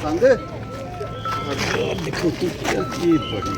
संग देखो तू ये बड़ी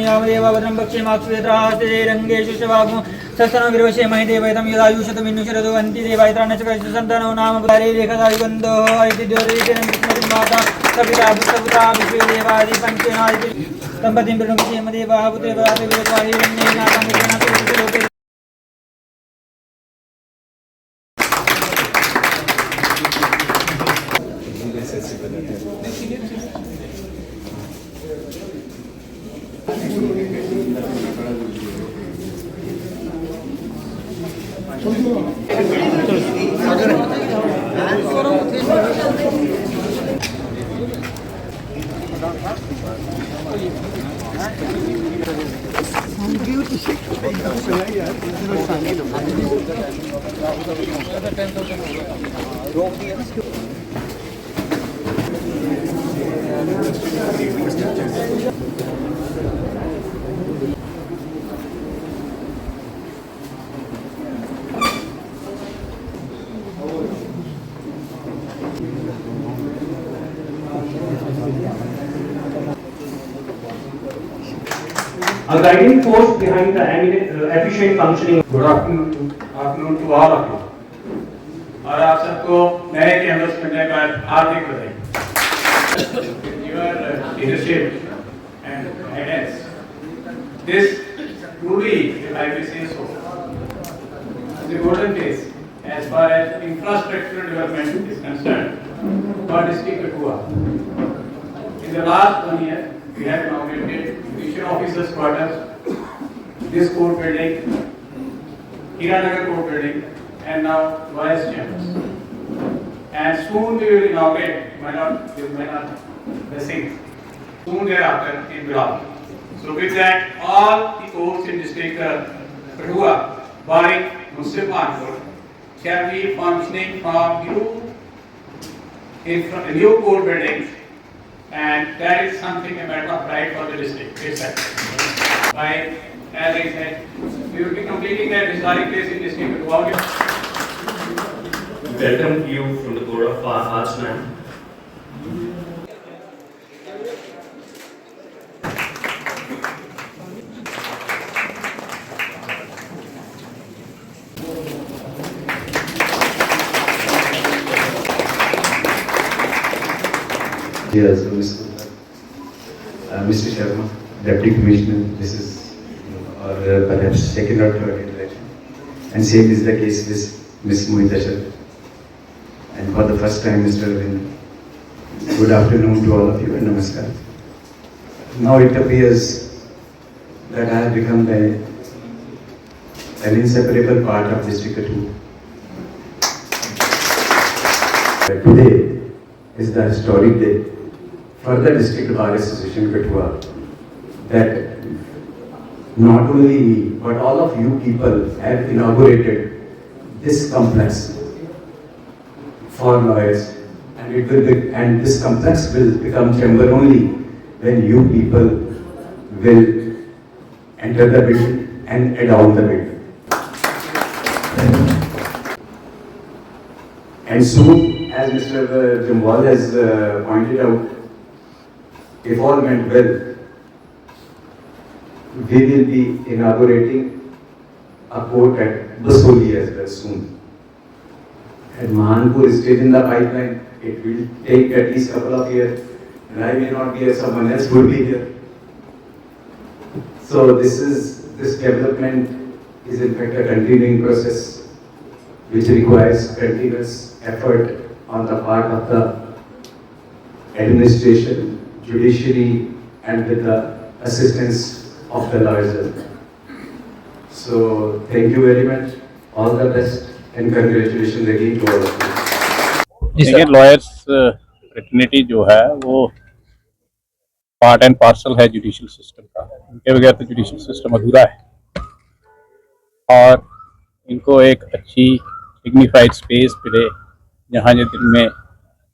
यावदेवं पक्षे माक्षुत्रास्ते रंगेषु शवागुं सस्तनं विरोषे महिदेवैतं यदायुषतमिन्नुशरदो अन्ति देवायत्राणच संतनो नाम परे रेखदा युगन्धो इति द्योरेतेन कृष्णतिं माता सविता पुत्रपुत्रा विश्वेदेवादि पञ्चेनादि दम्पतिं प्रणुपति मदेवाः पुत्रे पराते विरत्वाहि रण्येन कामिकेन लोके A guiding force behind the efficient functioning. Good afternoon to all of you. और आप सबको नए कैंपस मिलने पर हार्दिक बधाई. Your leadership and guidance. This truly, if I may say so, is a golden phase as far as infrastructural development is concerned for district Kathua. In the last 1 year, we have inaugurated Division Officers Quarters, this court building, Hiranagar court building, and now Vice Chambers. And soon we will inaugurate, might not blessing, soon thereafter in Bilal. So with that, all the courts in district Kathua, barring Muslim Court, shall be functioning from new court buildings. And that is something a matter of pride for the district itself. As I said, we will be completing that historic place in district of Guwahati. Welcome you from the Board of Arts, ma'am. Yes, Mr. Sharma, Deputy Commissioner, this is perhaps second or third election, and same is the case with Ms. Mohita Sharma. And for the first time, Mr. Arvind, good afternoon to all of you and namaskar. Now it appears that I have become an inseparable part of District Kathua. Today is the historic day for the District Bar Association Kathua, that not only me but all of you people have inaugurated this complex for lawyers, and this complex will become chamber only when you people will enter the building and adorn the building. And soon, as Mr. Jambal has pointed out, if all went well, we will be inaugurating a court at Basoli as well soon. And Mahanpur is still in the pipeline. It will take at least a couple of years, and I may not be here, someone else will be here. So this development is in fact a continuing process which requires continuous effort on the part of the administration, judiciary, and with the assistance of the lawyers. So thank you very much, all the best, and congratulations again to all of you. देखिए lawyers fraternity जो है वो part and parcel है judicial system का। उनके बगैर तो judicial system अधूरा है और इनको एक अच्छी डिग्निफाइड स्पेस मिले जहाँ जो दिन में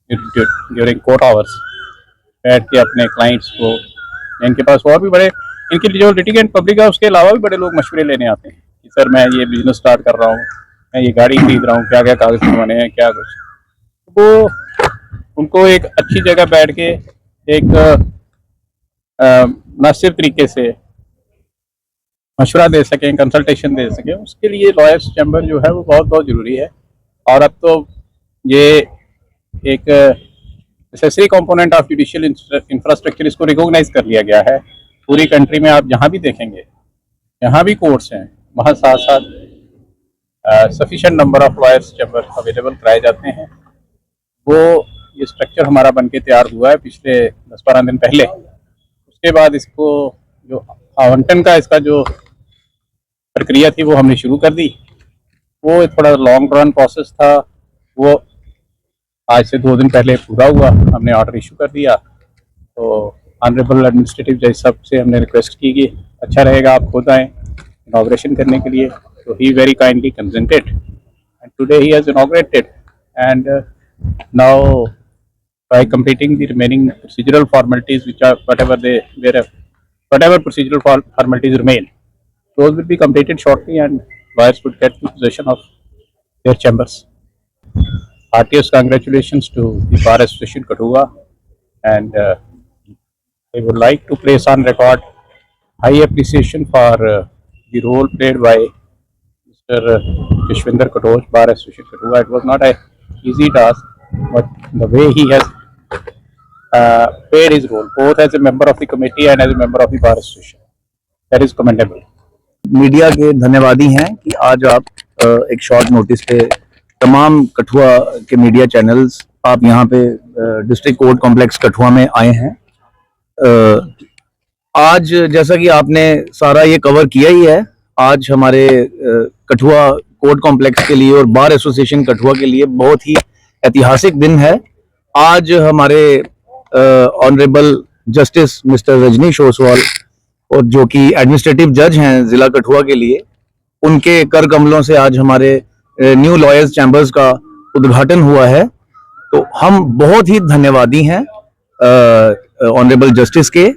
ड्यूरिंग कोर्ट आवर्स बैठ के अपने क्लाइंट्स को, इनके पास और भी बड़े, इनके जो लिटिगेंट पब्लिक है उसके अलावा भी बड़े लोग मशवरे लेने आते हैं कि सर मैं ये बिजनेस स्टार्ट कर रहा हूँ, मैं ये गाड़ी खरीद रहा हूँ, क्या क्या कागज बनवाने हैं, क्या कुछ। वो उनको एक अच्छी जगह बैठ के एक मुनासिब तरीके से मशवरा दे सकें, कंसल्टेशन दे सकें, उसके लिए लॉयर्स चैम्बर जो है वो बहुत बहुत ज़रूरी है। और अब तो ये एक necessary component of judicial infrastructure, इसको रिकॉग्नाइज कर लिया गया है। पूरी कंट्री में आप जहाँ भी देखेंगे, जहाँ भी कोर्ट्स हैं, वहाँ साथ साथ sufficient number of lawyers chamber available कराए जाते हैं। वो ये स्ट्रक्चर हमारा बनके तैयार हुआ है पिछले 10-12 दिन पहले। उसके बाद इसको जो आवंटन का इसका जो प्रक्रिया थी वो हमने शुरू कर दी। वो थोड़ा लॉन्ग रन प्रोसेस था, वो आज से 2 दिन पहले पूरा हुआ। हमने ऑर्डर इशू कर दिया। तो ऑनरेबल एडमिनिस्ट्रेटिव जज साहब से हमने रिक्वेस्ट की कि अच्छा रहेगा आप खुद आएँ इनॉग्रेशन करने के लिए। तो he very kindly consented and today he has inaugurated and now by completing the remaining procedural formalities which are whatever procedural formalities remain, those will be completed shortly and lawyers would get in possession of their chambers. Heartiest congratulations to the Bar Association Kathua, and I would like to place on record high appreciation for the role played by Mr. Kishwinder Katoch, Bar Association Kathua. It was not a easy task, but the way he has played his role, both as a member of the committee and as a member of the Bar Association, that is commendable. Media के धन्यवादी हैं कि आज आप एक short notice पे तमाम कठुआ के media channels आप यहाँ पे डिस्ट्रिक्ट कोर्ट कॉम्प्लेक्स कठुआ में आए हैं। आज जैसा कि आपने सारा ये कवर किया ही है, आज हमारे कठुआ कोर्ट कॉम्प्लेक्स के लिए और बार एसोसिएशन कठुआ के लिए बहुत ही ऐतिहासिक दिन है। आज हमारे honourable justice mister Rajneesh Oswal और जो कि एडमिनिस्ट्रेटिव जज हैं जिला कठुआ के लिए, उनके कर कमलों से आज हमारे न्यू लॉयर्स चैम्बर्स का उद्घाटन हुआ है। तो हम बहुत ही धन्यवादी हैं ऑनरेबल जस्टिस के।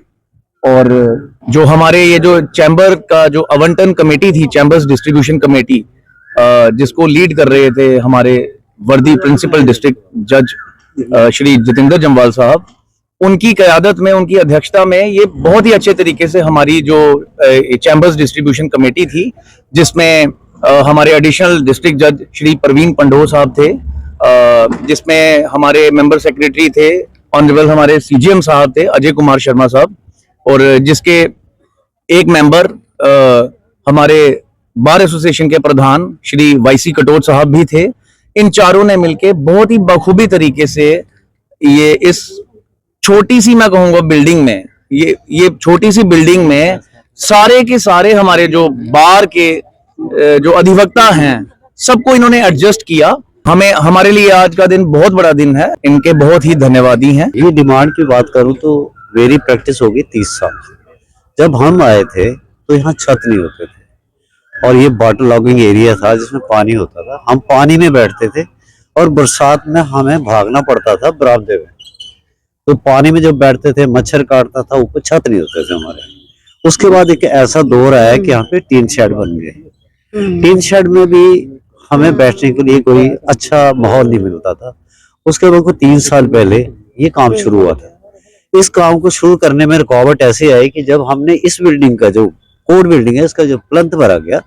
और जो हमारे ये जो चैम्बर का जो आवंटन कमेटी थी, चैम्बर्स डिस्ट्रीब्यूशन कमेटी, जिसको लीड कर रहे थे हमारे वर्दी प्रिंसिपल डिस्ट्रिक्ट जज श्री जितेंद्र जम्वाल साहब, उनकी क़यादत में, उनकी अध्यक्षता में ये बहुत ही अच्छे तरीके से हमारी जो चैम्बर्स डिस्ट्रीब्यूशन कमेटी थी, जिसमें हमारे एडिशनल डिस्ट्रिक्ट जज श्री परवीन पंडो साहब थे, जिसमें हमारे मेंबर सेक्रेटरी थे ऑनरेबल हमारे सीजीएम साहब थे अजय कुमार शर्मा साहब, और जिसके एक मेंबर हमारे बार एसोसिएशन के प्रधान श्री वाईसी कटोच साहब भी थे। इन चारों ने मिलके बहुत ही बखूबी तरीके से ये इस छोटी सी, मैं कहूँगा बिल्डिंग में, ये छोटी सी बिल्डिंग में सारे के सारे हमारे जो बार के जो अधिवक्ता हैं सबको इन्होंने एडजस्ट किया। हमारे लिए आज का दिन बहुत बड़ा दिन है, इनके बहुत ही धन्यवादी हैं। ये डिमांड की बात करूं तो मेरी प्रैक्टिस होगी 30 साल। जब हम आए थे तो यहाँ छत नहीं होते थे और ये वाटर लॉगिंग एरिया था जिसमें पानी होता था। हम पानी में बैठते थे और बरसात में हमें भागना पड़ता था बरामदे में। तो पानी में जब बैठते थे मच्छर काटता था, ऊपर छत नहीं होते थे हमारे। उसके बाद एक ऐसा दौर आया कि यहाँ पे टीन शेड बन गए। टीन शेड में भी हमें बैठने के लिए कोई अच्छा माहौल नहीं मिलता था उसके बाद को 3 साल पहले ये काम शुरू हुआ था। इस काम को शुरू करने में रुकावट ऐसे आई कि जब हमने इस बिल्डिंग का जो कोर्ट बिल्डिंग है इसका जो प्लंथ भरा गया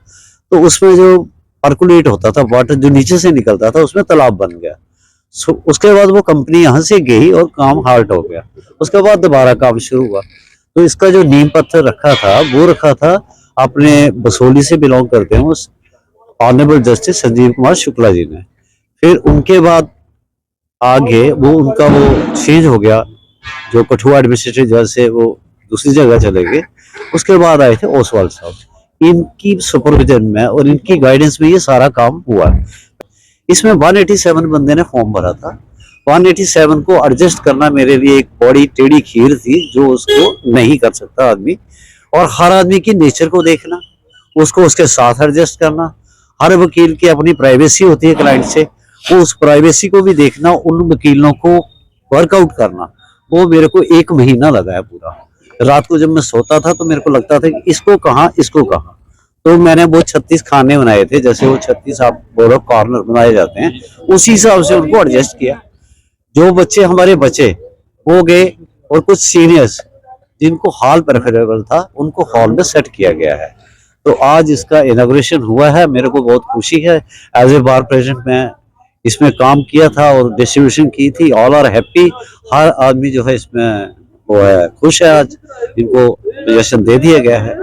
तो उसमें जो पर्कुलेट होता था वाटर जो नीचे से निकलता था उसमें तालाब बन गया। उसके बाद वो कंपनी यहाँ से गई और काम हार्ट हो गया। उसके बाद दोबारा काम शुरू हुआ। तो इसका जो नींव पत्थर रखा था वो रखा था अपने बसोली से बिलोंग करते हैं उस ऑनरेबल जस्टिस संजीव कुमार शुक्ला जी ने। फिर उनके बाद आगे वो उनका वो चेंज हो गया, जो कठुआ एडमिनिस्ट्रेटिव जज से वो दूसरी जगह चले गए। उसके बाद आए थे ओसवाल साहब। इनकी सुपरविजन में और इनकी गाइडेंस में ये सारा काम हुआ। इसमें 187 बंदे ने फॉर्म भरा था। 187 को एडजस्ट करना मेरे लिए एक बड़ी टेढ़ी खीर थी जो उसको नहीं कर सकता आदमी। और हर आदमी की नेचर को देखना, उसको उसके साथ एडजस्ट करना। हर वकील की अपनी प्राइवेसी होती है क्लाइंट से, वो उस प्राइवेसी को भी देखना, उन वकीलों को वर्कआउट करना। वो मेरे को 1 महीना लगा है पूरा। रात को जब मैं सोता था तो मेरे को लगता था कि इसको कहाँ इसको कहाँ। तो मैंने वो 36 खाने बनाए थे, जैसे वो 36 आप बोलो कॉर्नर बनाए जाते हैं, उसी हिसाब से उनको एडजस्ट किया। जो बच्चे हमारे बचे वो गए और कुछ सीनियर्स जिनको हॉल प्रेफरेबल था उनको हॉल में सेट किया गया है। तो आज इसका इनॉग्रेशन हुआ है, मेरे को बहुत खुशी है। एज ए बार प्रेसिडेंट मैं इसमें काम किया था और डिस्ट्रीब्यूशन की थी। ऑल आर हैप्पी, हर आदमी जो है इसमें वो है खुश है। आज इनको पोजीशन दे दिया गया है।